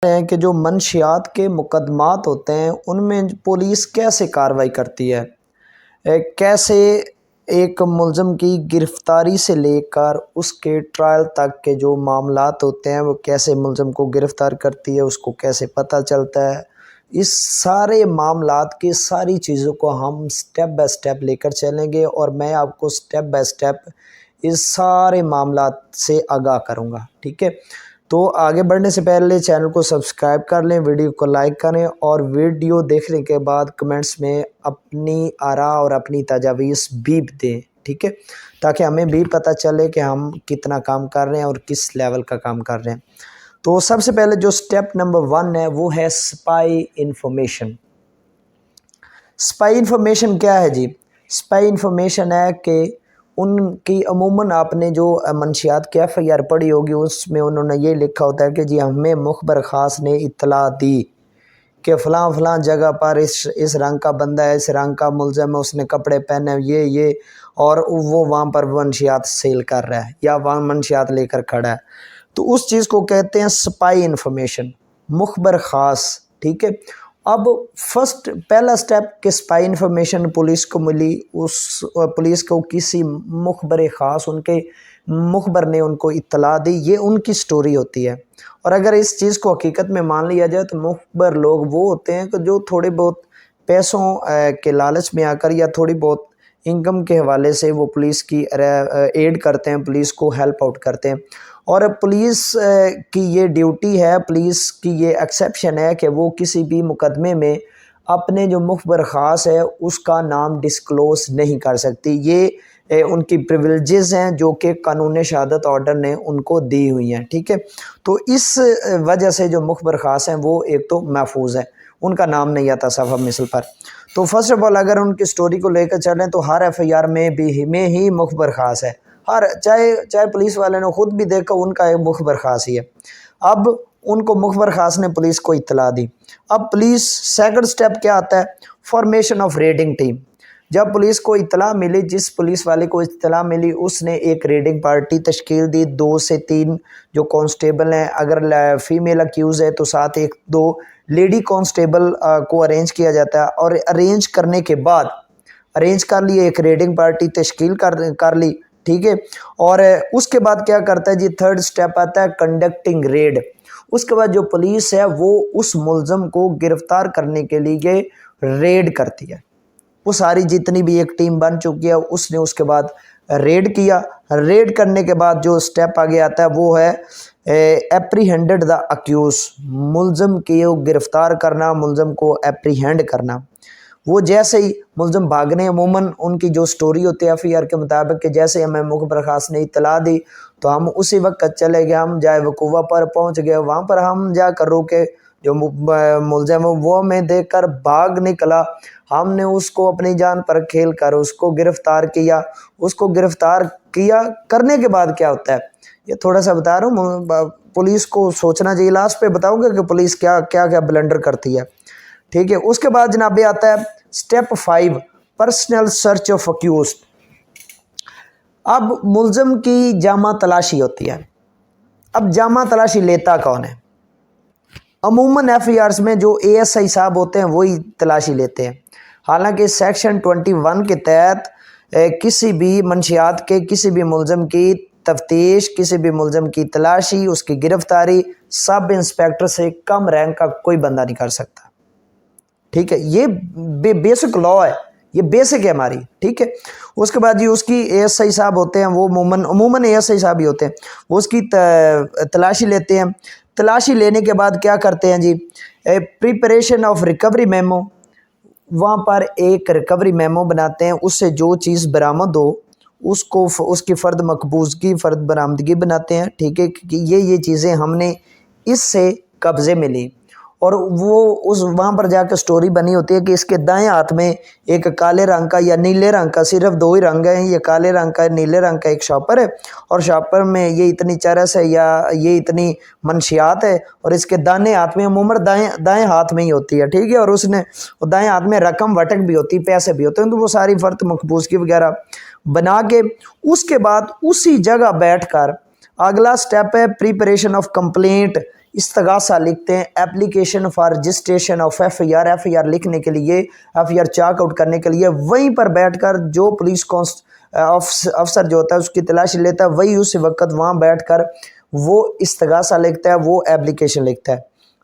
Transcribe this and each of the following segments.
ہیں کہ جو منشیات کے مقدمات ہوتے ہیں ان میں پولیس کیسے کارروائی کرتی ہے، کیسے ایک ملزم کی گرفتاری سے لے کر اس کے ٹرائل تک کے جو معاملات ہوتے ہیں وہ کیسے ملزم کو گرفتار کرتی ہے، اس کو کیسے پتہ چلتا ہے۔ اس سارے معاملات کی ساری چیزوں کو ہم سٹیپ بائی سٹیپ لے کر چلیں گے اور میں آپ کو سٹیپ بائی سٹیپ اس سارے معاملات سے آگاہ کروں گا، ٹھیک ہے۔ تو آگے بڑھنے سے پہلے چینل کو سبسکرائب کر لیں، ویڈیو کو لائک کریں اور ویڈیو دیکھنے کے بعد کمنٹس میں اپنی آراء اور اپنی تجاویز بھی دیں، ٹھیک ہے، تاکہ ہمیں بھی پتہ چلے کہ ہم کتنا کام کر رہے ہیں اور کس لیول کا کام کر رہے ہیں۔ تو سب سے پہلے جو سٹیپ نمبر 1 ہے وہ ہے سپائی انفارمیشن۔ سپائی انفارمیشن کیا ہے جی؟ سپائی انفارمیشن ہے کہ ان کی عموماً آپ نے جو منشیات کی FIR پڑھی ہوگی اس میں انہوں نے یہ لکھا ہوتا ہے کہ جی ہمیں مخبر خاص نے اطلاع دی کہ فلاں فلاں جگہ پر اس رنگ کا بندہ ہے، اس رنگ کا ملزم ہے، اس نے کپڑے پہنے یہ اور وہ وہاں پر منشیات سیل کر رہا ہے یا وہاں منشیات لے کر کھڑا ہے، تو اس چیز کو کہتے ہیں سپائی انفارمیشن، مخبر خاص، ٹھیک ہے۔ اب پہلا سٹیپ کہ سپائی انفارمیشن پولیس کو ملی، اس پولیس کو کسی مخبر خاص ان کے مخبر نے ان کو اطلاع دی، یہ ان کی سٹوری ہوتی ہے۔ اور اگر اس چیز کو حقیقت میں مان لیا جائے تو مخبر لوگ وہ ہوتے ہیں کہ جو تھوڑے بہت پیسوں کے لالچ میں آ کر یا تھوڑی بہت انکم کے حوالے سے وہ پولیس کی ایڈ کرتے ہیں، پولیس کو ہیلپ آؤٹ کرتے ہیں، اور پولیس کی یہ ڈیوٹی ہے، پولیس کی یہ ایکسیپشن ہے کہ وہ کسی بھی مقدمے میں اپنے جو مخبر خاص ہے اس کا نام ڈسکلوز نہیں کر سکتی، یہ ان کی پریویلیجز ہیں جو کہ قانون شہادت آرڈر نے ان کو دی ہوئی ہیں، ٹھیک ہے۔ تو اس وجہ سے جو مخبر خاص ہیں وہ ایک تو محفوظ ہے، ان کا نام نہیں آتا صفحہ مثل پر۔ تو فرسٹ آف آل اگر ان کی سٹوری کو لے کر چلیں تو ہر FIR میں ہی مخبر خاص ہے، چاہے پولیس والے نے خود بھی دیکھا ان کا ایک مخبر خاص ہی ہے۔ اب ان کو مخبر خاص نے پولیس کو اطلاع دی، اب پولیس سیکنڈ سٹیپ کیا آتا ہے؟ Formation of reading team. جب پولیس کو اطلاع ملی، جس پولیس والے کو اطلاع ملی اس نے ایک ریڈنگ پارٹی تشکیل دی، 2 سے 3 جو کانسٹیبل ہیں، اگر فیمیل اکیوز ہے تو ساتھ 1-2 لیڈی کانسٹیبل کو ارینج کیا جاتا ہے، اور ارینج کرنے کے بعد کر لی، ایک ریڈنگ پارٹی تشکیل کر لی، ٹھیک ہے۔ اور اس کے بعد کیا کرتا ہے جی؟ تھرڈ سٹیپ آتا ہے کنڈکٹنگ ریڈ۔ اس کے بعد جو پولیس ہے وہ اس ملزم کو گرفتار کرنے کے لیے ریڈ کرتی ہے، وہ ساری جتنی بھی ایک ٹیم بن چکی ہے اس نے اس کے بعد ریڈ کیا، ریڈ کرنے کے بعد جو سٹیپ آگے آتا ہے وہ ہے ایپریہینڈڈ دا اکیوز، ملزم کو گرفتار کرنا، ملزم کو ایپریہینڈ کرنا۔ وہ جیسے ہی ملزم بھاگنے، عموماً ان کی جو سٹوری ہوتی ہے FIR کے مطابق کہ جیسے ہمیں مخبر خاص نے اطلاع دی تو ہم اسی وقت چلے گئے، ہم جائے وقوع پر پہنچ گئے، وہاں پر ہم جا کر روکے، جو ملزم وہ ہمیں دیکھ کر بھاگ نکلا، ہم نے اس کو اپنی جان پر کھیل کر اس کو گرفتار کیا۔ کرنے کے بعد کیا ہوتا ہے یہ تھوڑا سا بتا رہا ہوں، پولیس کو سوچنا چاہیے، لاسٹ پہ بتاؤں گا کہ پولیس کیا بلنڈر کرتی ہے، ٹھیک ہے۔ اس کے بعد جناب یہ آتا ہے step 5 personal search of accused. اب ملزم کی جامہ تلاشی ہوتی ہے، اب جامہ تلاشی لیتا کون ہے؟ عموماً FIRs میں جو ASI صاحب ہوتے ہیں وہی تلاشی لیتے ہیں، حالانکہ سیکشن 21 کے تحت کسی بھی منشیات کے کسی بھی ملزم کی تفتیش، کسی بھی ملزم کی تلاشی، اس کی گرفتاری سب انسپیکٹر سے کم رینک کا کوئی بندہ نہیں کر سکتا، ٹھیک ہے۔ یہ بیسک لا ہے، یہ بیسک ہے ہماری، ٹھیک ہے۔ اس کے بعد جی اس کی ASI صاحب ہوتے ہیں، وہ عموماً ASI صاحب ہی ہوتے ہیں، وہ اس کی تلاشی لیتے ہیں۔ تلاشی لینے کے بعد کیا کرتے ہیں جی؟ پریپریشن آف ریکوری میمو، وہاں پر ایک ریکوری میمو بناتے ہیں، اس سے جو چیز برآمد ہو اس کی فرد مقبوضگی، فرد برآمدگی بناتے ہیں، ٹھیک ہے، کہ یہ چیزیں ہم نے اس سے قبضے میں لی، اور وہ وہاں پر جا کے سٹوری بنی ہوتی ہے کہ اس کے دائیں ہاتھ میں ایک کالے رنگ کا یا نیلے رنگ کا، صرف 2 ہی رنگ ہیں، یہ کالے رنگ کا نیلے رنگ کا ایک شاپر ہے، اور شاپر میں یہ اتنی چرس ہے یا یہ اتنی منشیات ہے، اور اس کے دائیں ہاتھ میں عموماً دائیں ہاتھ میں ہی ہوتی ہے، ٹھیک ہے، اور اس نے دائیں ہاتھ میں رقم وٹک بھی ہوتی، پیسے بھی ہوتے ہیں، تو وہ ساری فرد مقبوضگی وغیرہ بنا کے اس کے بعد اسی جگہ بیٹھ کر اگلا سٹیپ ہے پریپریشن آف کمپلینٹ۔ استغاثہ لکھتے ہیں application for registration of F I R, F I R لکھنے کے لیے، F I R chalk out کرنے کے لیے وہیں پر بیٹھ کر جو پولیس افسر جو ہوتا ہے اس کی تلاشی لیتا ہے، وہی اس وقت وہاں بیٹھ کر وہ استغاثہ لکھتا ہے، وہ اپلیکیشن لکھتا ہے۔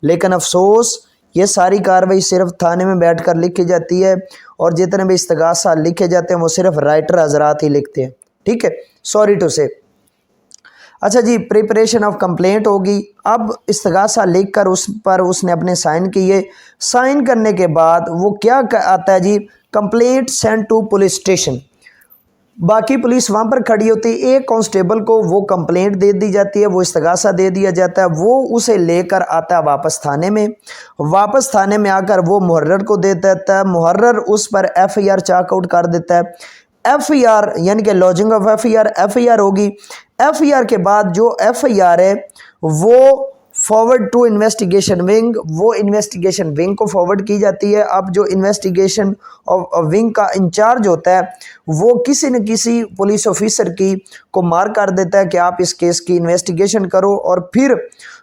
لیکن افسوس یہ ساری کاروائی صرف تھانے میں بیٹھ کر لکھی جاتی ہے، اور جتنے بھی استغاثہ لکھے جاتے ہیں وہ صرف رائٹر حضرات ہی لکھتے ہیں، ٹھیک ہے، سوری ٹو سے۔ اچھا جی، پریپریشن آف کمپلینٹ ہوگی۔ اب استغاثہ لکھ کر اس پر اس نے اپنے سائن کیے، سائن کرنے کے بعد وہ کیا آتا ہے جی، complaint send to police station. باقی پولیس وہاں پر کھڑی ہوتی ہے، ایک کانسٹیبل کو وہ کمپلینٹ دے دی جاتی ہے، وہ استغاثہ دے دیا جاتا ہے، وہ اسے لے کر آتا ہے واپس تھانے میں، واپس تھانے میں آ کر وہ محرر کو دے دیتا ہے، محرر اس پر F I R chalk out کر دیتا ہے۔ ایف آئی آر یعنی کہ lodging of F I R ہوگی۔ ایف آئی آر کے بعد جو ایف آئی آر ہے وہ فارورڈ ٹو انویسٹیگیشن ونگ، وہ انویسٹیگیشن ونگ کو فارورڈ کی جاتی ہے۔ اب جو انویسٹیگیشن ونگ کا انچارج ہوتا ہے وہ کسی نہ کسی پولیس آفیسر کی کو مار کر دیتا ہے کہ آپ اس کیس کی انویسٹیگیشن کرو، اور پھر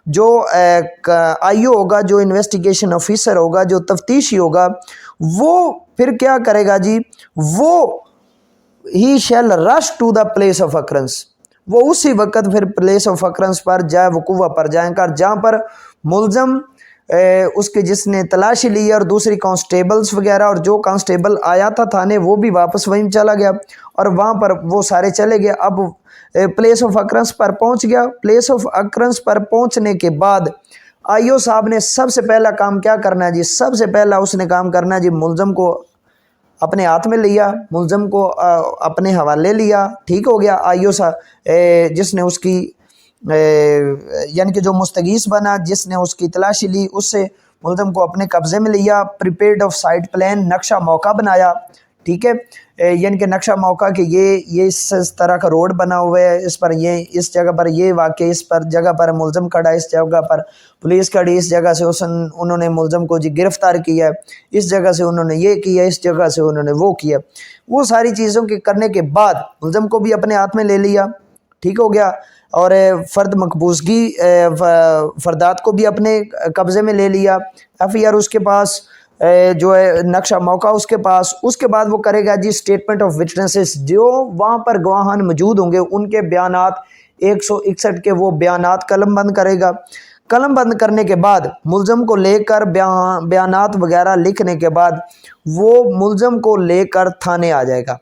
جو آئی او ہوگا، جو انویسٹیگیشن آفیسر ہوگا، جو تفتیشی ہوگا، وہ پھر کیا کرے گا جی، وہ ہی shall rush to the place of occurrence, وہ اسی وقت پھر پلیس آف اکرنس پر جائے وقوع پر جائیں گا، جہاں پر ملزم اس کے جس نے تلاشی لی اور دوسری کانسٹیبلز وغیرہ، اور جو کانسٹیبل آیا تھا تھانے وہ بھی واپس وہیں چلا گیا، اور وہاں پر وہ سارے چلے گئے۔ اب پلیس آف اکرنس پر پہنچ گیا۔ پلیس آف اکرنس پر پہنچنے کے بعد آئی او صاحب نے سب سے پہلا کام کیا کرنا ہے جی، سب سے پہلا اس نے کام کرنا ہے جی، ملزم کو اپنے ہاتھ میں لیا، ملزم کو اپنے حوالے لیا، ٹھیک ہو گیا۔ آئی او صاحب جس نے اس کی یعنی کہ جو مستغیث بنا، جس نے اس کی تلاشی لی، اس سے ملزم کو اپنے قبضے میں لیا۔ پریپیئرڈ آف سائٹ پلان، نقشہ موقع بنایا، ٹھیک ہے، یعنی کہ نقشہ موقع کہ یہ اس طرح کا روڈ بنا ہوا ہے، اس پر یہ اس جگہ پر یہ واقع، اس پر جگہ پر ملزم کھڑا، اس جگہ پر پولیس کھڑی، اس جگہ سے انہوں نے ملزم کو جی گرفتار کیا ہے، اس جگہ سے انہوں نے یہ کیا، اس جگہ سے انہوں نے وہ کیا۔ وہ ساری چیزوں کے کرنے کے بعد ملزم کو بھی اپنے ہاتھ میں لے لیا، ٹھیک ہو گیا، اور فرد مقبوضگی فردات کو بھی اپنے قبضے میں لے لیا۔ ایف آئی آر اس کے پاس، جو ہے نقشہ موقع اس کے پاس۔ اس کے بعد وہ کرے گا جی اسٹیٹمنٹ آف وٹنسز، جو وہاں پر گواہان موجود ہوں گے ان کے بیانات 161 کے وہ بیانات قلم بند کرے گا۔ قلم بند کرنے کے بعد ملزم کو لے کر بیانات وغیرہ لکھنے کے بعد وہ ملزم کو لے کر تھانے آ جائے گا۔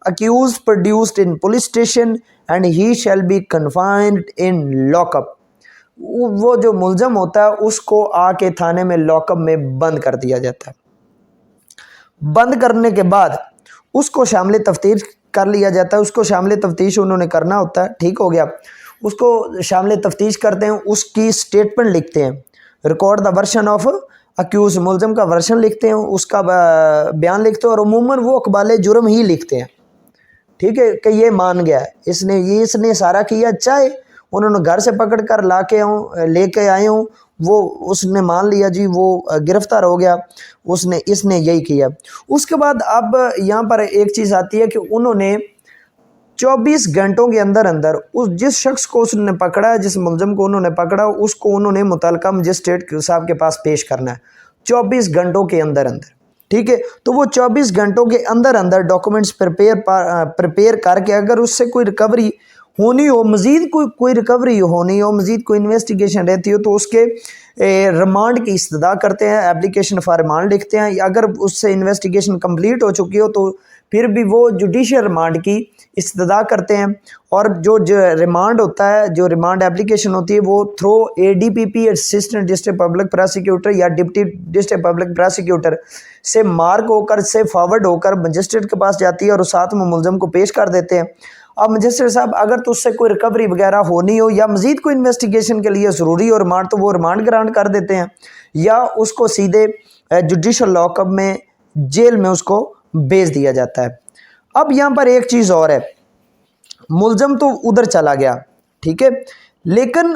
accused produced in police station and he shall be confined in lock up، وہ جو ملزم ہوتا ہے اس کو آ کے تھانے میں لاک اپ میں بند کر دیا جاتا ہے۔ بند کرنے کے بعد اس کو شامل تفتیش کر لیا جاتا ہے، اس کو شامل تفتیش انہوں نے کرنا ہوتا ہے، ٹھیک ہو گیا، اس کو شامل تفتیش کرتے ہیں، اس کی سٹیٹمنٹ لکھتے ہیں، record the version of accused, ملزم کا ورشن لکھتے ہیں، اس کا بیان لکھتے ہیں، اور عموماً وہ اقبال جرم ہی لکھتے ہیں، ٹھیک ہے، کہ یہ مان گیا ہے، اس نے سارا کیا، چاہے انہوں نے گھر سے پکڑ کر لے کے آئے ہوں، وہ اس نے مان لیا جی وہ گرفتار ہو گیا، اس نے یہی کیا۔ اس کے بعد اب یہاں پر ایک چیز آتی ہے کہ انہوں نے 24 گھنٹوں کے اندر جس شخص کو اس نے پکڑا، جس ملزم کو انہوں نے پکڑا، اس کو انہوں نے متعلقہ مجسٹریٹ صاحب کے پاس پیش کرنا ہے 24 گھنٹوں کے اندر، ٹھیک ہے۔ تو وہ 24 گھنٹوں کے اندر ڈاکومنٹس پریپیئر کر کے اگر اس سے کوئی ریکوری ہونی ہو، مزید کوئی ریکوری ہونی ہو، مزید کوئی انویسٹیگیشن رہتی ہو، تو اس کے ریمانڈ کی استدعا کرتے ہیں، اپلیکیشن فار ریمانڈ لکھتے ہیں۔ اگر اس سے انویسٹیگیشن کمپلیٹ ہو چکی ہو تو پھر بھی وہ جوڈیشل ریمانڈ کی استدعا کرتے ہیں، اور جو ریمانڈ ہوتا ہے، جو ریمانڈ اپلیکیشن ہوتی ہے، وہ through ADPP assistant district public prosecutor یا ڈپٹی ڈسٹرکٹ پبلک پراسیکیوٹر سے مارک ہو کر، سے فارورڈ ہو کر مجسٹریٹ کے پاس جاتی ہے، اور ساتھ میں ملزم کو پیش کر دیتے ہیں۔ اب مجسٹریٹ صاحب اگر تو اس سے کوئی ریکوری وغیرہ ہونی ہو یا مزید کوئی انویسٹیگیشن کے لیے ضروری ہو ریمانڈ، تو وہ ریمانڈ گرانٹ کر دیتے ہیں، یا اس کو سیدھے جوڈیشل لاک اپ میں، جیل میں اس کو بھیج دیا جاتا ہے۔ اب یہاں پر ایک چیز اور ہے، ملزم تو ادھر چلا گیا، ٹھیک ہے، لیکن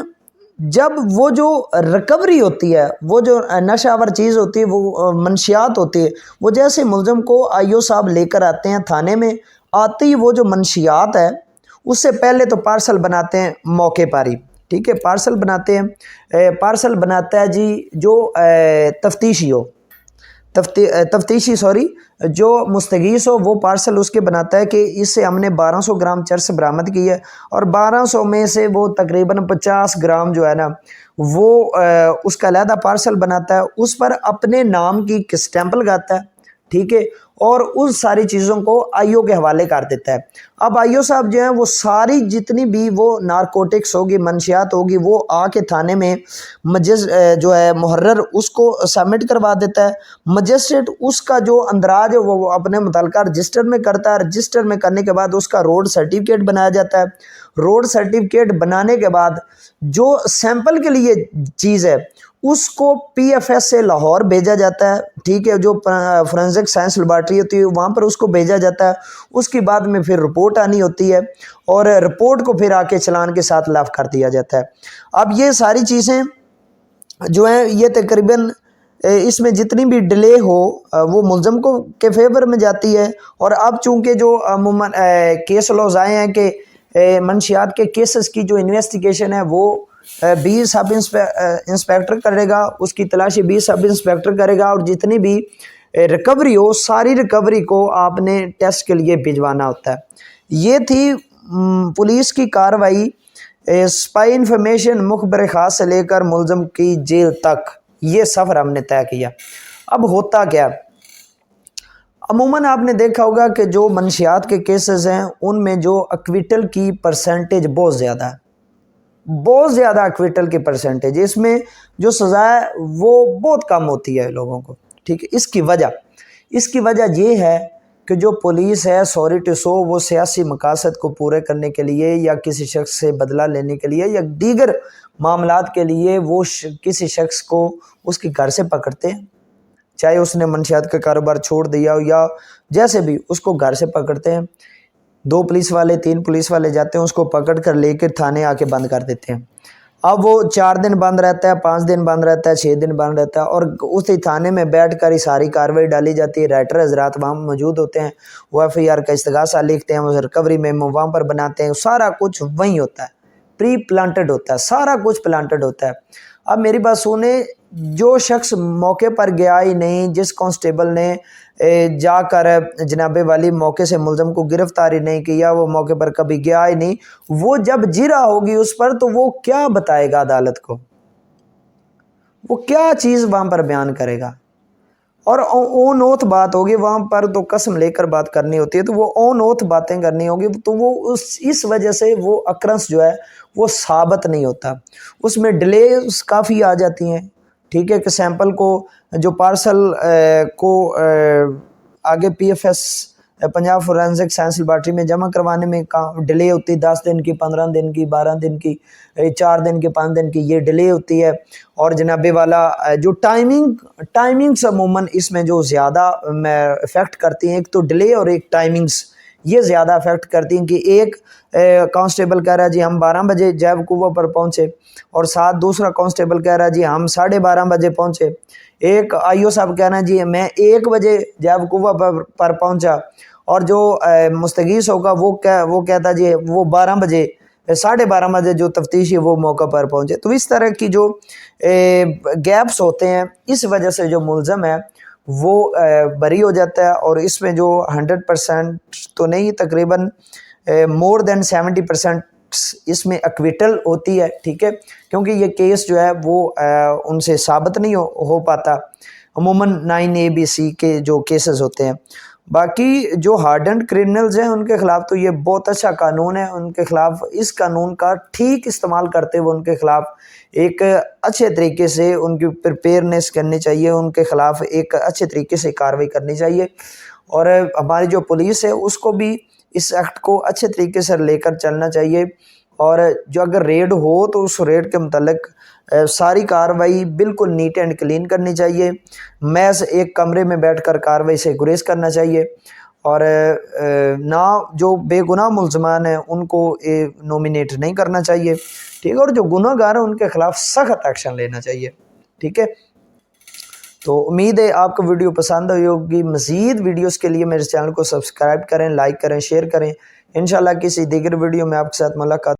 جب وہ جو ریکوری ہوتی ہے، وہ جو نشہ آور چیز ہوتی ہے، وہ منشیات ہوتی ہے، وہ جیسے ملزم کو آئی او صاحب لے کر آتے ہیں تھانے میں، آتے ہی وہ جو منشیات ہے اس سے پہلے تو پارسل بناتے ہیں موقع پر ہی، ٹھیک ہے، پارسل بناتے ہیں، پارسل بناتا ہے جی جو تفتیشی ہو، تفتیشی جو مستغیث ہو، وہ پارسل اس کے بناتا ہے کہ اس سے ہم نے 1200 گرام چرس برآمد کی ہے، اور 1200 میں سے وہ تقریباً 50 گرام جو ہے نا وہ اس کا علیحدہ پارسل بناتا ہے، اس پر اپنے نام کی اسٹیمپ لگاتا ہے، ٹھیک ہے، اور ان ساری چیزوں کو آئی او کے حوالے کر دیتا ہے۔ اب آئی او صاحب جو ہیں وہ ساری جتنی بھی وہ نارکوٹکس ہوگی، منشیات ہوگی، وہ آ کے تھانے میں جو ہے محرر اس کو سبمٹ کروا دیتا ہے، مجسٹریٹ اس کا جو اندراج ہے وہ اپنے متعلقہ رجسٹر میں کرتا ہے، رجسٹر میں کرنے کے بعد اس کا روڈ سرٹیفکیٹ بنایا جاتا ہے، روڈ سرٹیفکیٹ بنانے کے بعد جو سیمپل کے لیے چیز ہے اس کو پی ایف ایس سے لاہور بھیجا جاتا ہے، ٹھیک ہے، جو فورینزک سائنس لیبارٹری ہوتی ہے وہاں پر اس کو بھیجا جاتا ہے، اس کے بعد میں پھر رپورٹ آنی ہوتی ہے، اور رپورٹ کو پھر آ کے چلان کے ساتھ لاف کر دیا جاتا ہے۔ اب یہ ساری چیزیں جو ہیں یہ تقریباً اس میں جتنی بھی ڈیلے ہو وہ ملزم کو کے فیور میں جاتی ہے، اور اب چونکہ جو عموماً کیس لاز آئے ہیں کہ منشیات کے کیسز کی جو انویسٹیگیشن ہے وہ 20 سب انسپیکٹر کرے گا، اس کی تلاشی 20 سب انسپیکٹر کرے گا، اور جتنی بھی ریکوری ہو ساری ریکوری کو آپ نے ٹیسٹ کے لیے بھجوانا ہوتا ہے۔ یہ تھی پولیس کی کارروائی اسپائی انفارمیشن مخبر خاص سے لے کر ملزم کی جیل تک، یہ سفر ہم نے طے کیا۔ اب ہوتا کیا، عموماً آپ نے دیکھا ہوگا کہ جو منشیات کے کیسز ہیں ان میں جو اکویٹل کی پرسنٹیج بہت زیادہ ہے، بہت زیادہ اکویٹل کی پرسنٹیج، اس میں جو سزا ہے وہ بہت کم ہوتی ہے لوگوں کو، ٹھیک ہے۔ اس کی وجہ یہ ہے کہ جو پولیس ہے سوری ٹو سو وہ سیاسی مقاصد کو پورے کرنے کے لیے یا کسی شخص سے بدلہ لینے کے لیے یا دیگر معاملات کے لیے وہ کسی شخص کو اس کے گھر سے پکڑتے ہیں، چاہے اس نے منشیات کا کاروبار چھوڑ دیا ہو یا جیسے بھی، اس کو گھر سے پکڑتے ہیں، 2 پولیس والے 3 پولیس والے جاتے ہیں، اس کو پکڑ کر لے کر تھانے آ کے بند کر دیتے ہیں۔ اب وہ 4 دن بند رہتا ہے، 5 دن بند رہتا ہے، 6 دن بند رہتا ہے، اور اسی تھانے میں بیٹھ کر ہی ساری کارروائی ڈالی جاتی ہے۔ رائٹر حضرات وہاں موجود ہوتے ہیں، وہ ایف آئی آر کا استغاثہ لکھتے ہیں، وہ ریکوری میں وہاں پر بناتے ہیں، سارا کچھ وہیں ہوتا ہے، پری پلانٹڈ ہوتا ہے، سارا کچھ پلانٹڈ ہوتا ہے۔ اب میری بات سنیں، جو شخص موقع پر گیا ہی نہیں، جس کانسٹیبل نے جا کر جناب والی موقع سے ملزم کو گرفتاری نہیں کیا، وہ موقع پر کبھی گیا ہی نہیں، وہ جب جرا ہوگی اس پر تو وہ کیا بتائے گا عدالت کو، وہ کیا چیز وہاں پر بیان کرے گا، اور اون اوتھ بات ہوگی وہاں پر، تو قسم لے کر بات کرنی ہوتی ہے، تو وہ اون اوتھ باتیں کرنی ہوگی، تو وہ اس وجہ سے وہ اکرنس جو ہے وہ ثابت نہیں ہوتا، اس میں ڈیلیز کافی آ جاتی ہیں، ٹھیک ہے، کہ سیمپل کو جو پارسل کو آگے P F S Punjab forensic science laboratory میں جمع کروانے میں ڈیلے ہوتی ہے، 10 دن کی، 15 دن کی، 12 دن کی، 4 دن کی، 5 دن کی، یہ ڈیلے ہوتی ہے۔ اور جناب والا جو ٹائمنگز عموماً اس میں جو زیادہ افیکٹ کرتی ہیں، ایک تو ڈیلے اور ایک ٹائمنگز، یہ زیادہ افیکٹ کرتی ہیں کہ ایک کانسٹیبل کہہ رہا ہے جی ہم 12 بجے جیب کوہ پر پہنچے، اور ساتھ دوسرا کانسٹیبل کہہ رہا ہے جی ہم 12:30 بجے پہنچے، ایک آئی او صاحب کہہ رہے ہیں جی میں 1 بجے جیب کوہ پر پہنچا، اور جو مستغیث ہوگا وہ کہتا جی وہ 12 بجے 12:30 بجے جو تفتیشی وہ موقع پر پہنچے۔ تو اس طرح کی جو گیپس ہوتے ہیں، اس وجہ سے جو ملزم ہے وہ بری ہو جاتا ہے، اور اس میں جو 100% تو نہیں، تقریباً مور دین 70% اس میں اکویٹل ہوتی ہے، ٹھیک ہے، کیونکہ یہ کیس جو ہے وہ ان سے ثابت نہیں ہو پاتا، عموماً 9A-B-C کے جو کیسز ہوتے ہیں۔ باقی جو ہارڈنڈ کرمنلز ہیں ان کے خلاف تو یہ بہت اچھا قانون ہے، ان کے خلاف اس قانون کا ٹھیک استعمال کرتے ہوئے ان کے خلاف ایک اچھے طریقے سے ان کی پریپیئرنیس کرنی چاہیے، ان کے خلاف ایک اچھے طریقے سے کارروائی کرنی چاہیے، اور ہماری جو پولیس ہے اس کو بھی اس ایکٹ کو اچھے طریقے سے لے کر چلنا چاہیے، اور جو اگر ریڈ ہو تو اس ریڈ کے متعلق ساری کارروائی بالکل نیٹ اینڈ کلین کرنی چاہیے، محض ایک کمرے میں بیٹھ کر کارروائی سے گریز کرنا چاہیے، اور نہ جو بے گناہ ملزمان ہیں ان کو نومینیٹ نہیں کرنا چاہیے، ٹھیک ہے، اور جو گناہ گار ہیں ان کے خلاف سخت ایکشن لینا چاہیے، ٹھیک ہے۔ تو امید ہے آپ کو ویڈیو پسند آئی ہوگی، مزید ویڈیوز کے لیے میرے چینل کو سبسکرائب کریں، لائک کریں، شیئر کریں، انشاءاللہ کسی دیگر ویڈیو میں آپ کے ساتھ ملاقات